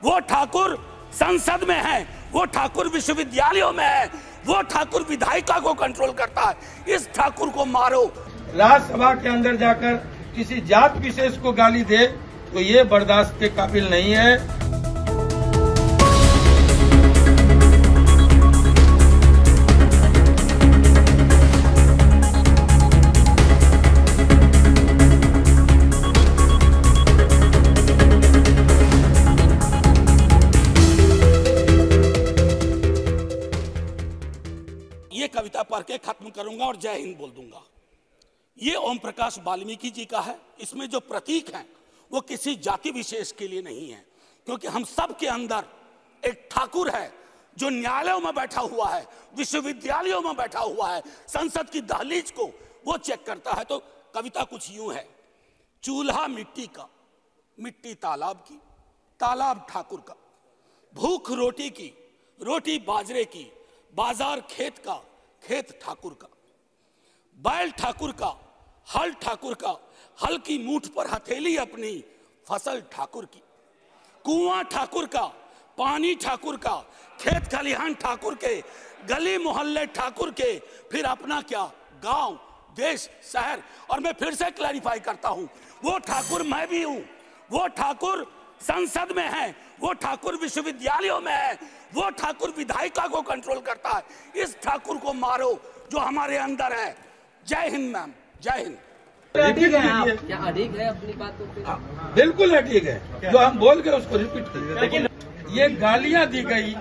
वो ठाकुर संसद में है, वो ठाकुर विश्वविद्यालयों में है, वो ठाकुर विधायिका को कंट्रोल करता है। इस ठाकुर को मारो। राज्यसभा के अंदर जाकर किसी जात विशेष को गाली दे तो ये बर्दाश्त के काबिल नहीं है। ये कविता पढ़ के खत्म करूंगा और जय हिंद बोल दूंगा। ये ओम प्रकाश वाल्मीकि जी का है। इसमें जो प्रतीक हैं वो किसी जाति विशेष के लिए नहीं है, क्योंकि हम सब के अंदर एक ठाकुर है जो न्यायालयों में बैठा हुआ है, विश्वविद्यालयों में बैठा हुआ है, संसद की दहलीज को वो चेक करता है। तो कविता कुछ यूं है। चूल्हा मिट्टी का, मिट्टी तालाब की, तालाब ठाकुर का, भूख रोटी की, रोटी बाजरे की, बाजार खेत का, खेत ठाकुर का, बैल ठाकुर का, हल ठाकुर का, हल की मूठ पर हथेली अपनी, फसल ठाकुर की, कुआं ठाकुर का, पानी ठाकुर का, खेत खलिहान ठाकुर के, गली मोहल्ले ठाकुर के, फिर अपना क्या, गांव, देश, शहर। और मैं फिर से क्लैरिफाई करता हूं, वो ठाकुर मैं भी हूं, वो ठाकुर संसद में है, वो ठाकुर विश्वविद्यालयों में है, वो ठाकुर विधायिका को कंट्रोल करता है। इस ठाकुर को मारो जो हमारे अंदर है। जय हिंद मैम, जय हिंद। क्या अड़िग है अपनी बातों पे? बिल्कुल अड़िग है, जो हम बोल गए उसको रिपीट करिए। लेकिन ये गालियां दी गई,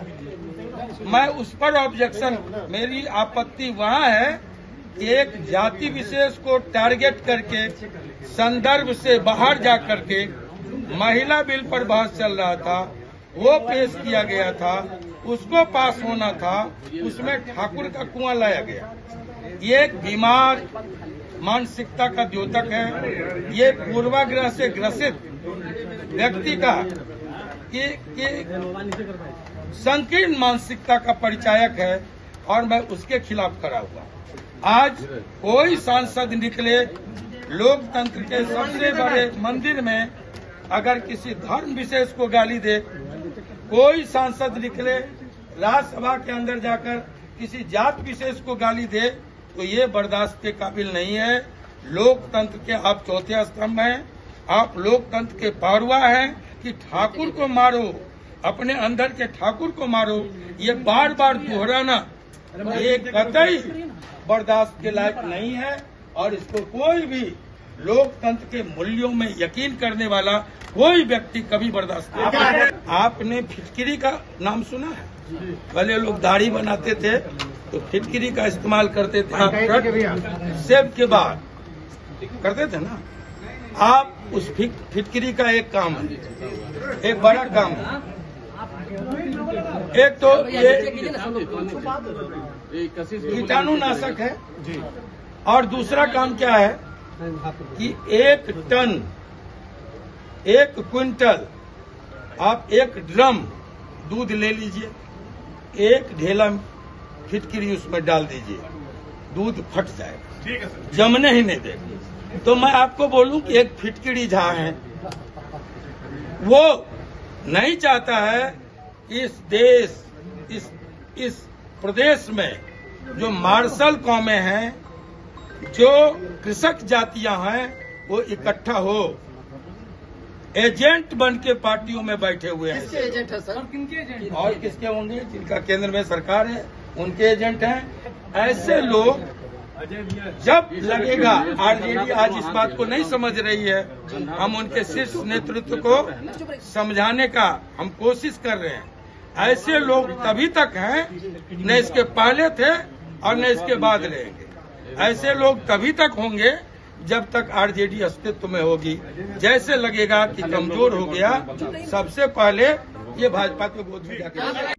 मैं उस पर ऑब्जेक्शन, मेरी आपत्ति वहाँ है कि एक जाति विशेष को टारगेट करके संदर्भ से बाहर जा करके महिला बिल पर बहस चल रहा था, वो पेश किया गया था, उसको पास होना था, उसमें ठाकुर का कुआं लाया गया। ये एक बीमार मानसिकता का द्योतक है। ये पूर्वाग्रह से ग्रसित व्यक्ति का संकीर्ण मानसिकता का परिचायक है और मैं उसके खिलाफ खड़ा हुआ। आज कोई सांसद निकले लोकतंत्र के सबसे बड़े मंदिर में अगर किसी धर्म विशेष को गाली दे, कोई सांसद निकले राज्यसभा के अंदर जाकर किसी जात विशेष को गाली दे तो ये बर्दाश्त के काबिल नहीं है। लोकतंत्र के आप चौथे स्तंभ हैं, आप लोकतंत्र के पारुआ हैं कि ठाकुर को मारो, अपने अंदर के ठाकुर को मारो। ये बार बार दोहराना ये कतई बर्दाश्त के लायक नहीं है और इसको कोई भी लोकतंत्र के मूल्यों में यकीन करने वाला कोई व्यक्ति कभी बर्दाश्त नहीं करेगा। आपने फिटकिरी का नाम सुना है? पहले लोग दाढ़ी बनाते थे तो फिटकिरी का इस्तेमाल करते थे, सेब के बाद करते थे ना। आप उस फिटकिरी का एक काम है, एक बड़ा काम है। एक तो ये कीटाणुनाशक है और दूसरा काम क्या है कि 1 टन, 1 क्विंटल आप 1 ड्रम दूध ले लीजिए, 1 ढेला फिटकिरी उसमें डाल दीजिए, दूध फट जाएगा, जमने ही नहीं देगा। तो मैं आपको बोलूं कि एक फिटकिरी जहां है वो नहीं चाहता है इस देश, इस प्रदेश में जो मार्शल कौमें हैं, जो कृषक जातियां हैं, वो इकट्ठा हो। एजेंट बन के पार्टियों में बैठे हुए हैं। किसके एजेंट है सर? किनके एजेंट? और किसके होंगे? जिनका केंद्र में सरकार है उनके एजेंट हैं। ऐसे लोग जब लगेगा, आरजेडी आज इस बात को नहीं समझ रही है, हम उनके शीर्ष नेतृत्व को समझाने का हम कोशिश कर रहे हैं। ऐसे लोग तभी तक हैं, न इसके पहले थे और न इसके बाद रहेंगे। ऐसे लोग तभी तक होंगे जब तक आरजेडी अस्तित्व में होगी। जैसे लगेगा कि कमजोर हो गया, सबसे पहले ये भाजपा के गोद में जाकर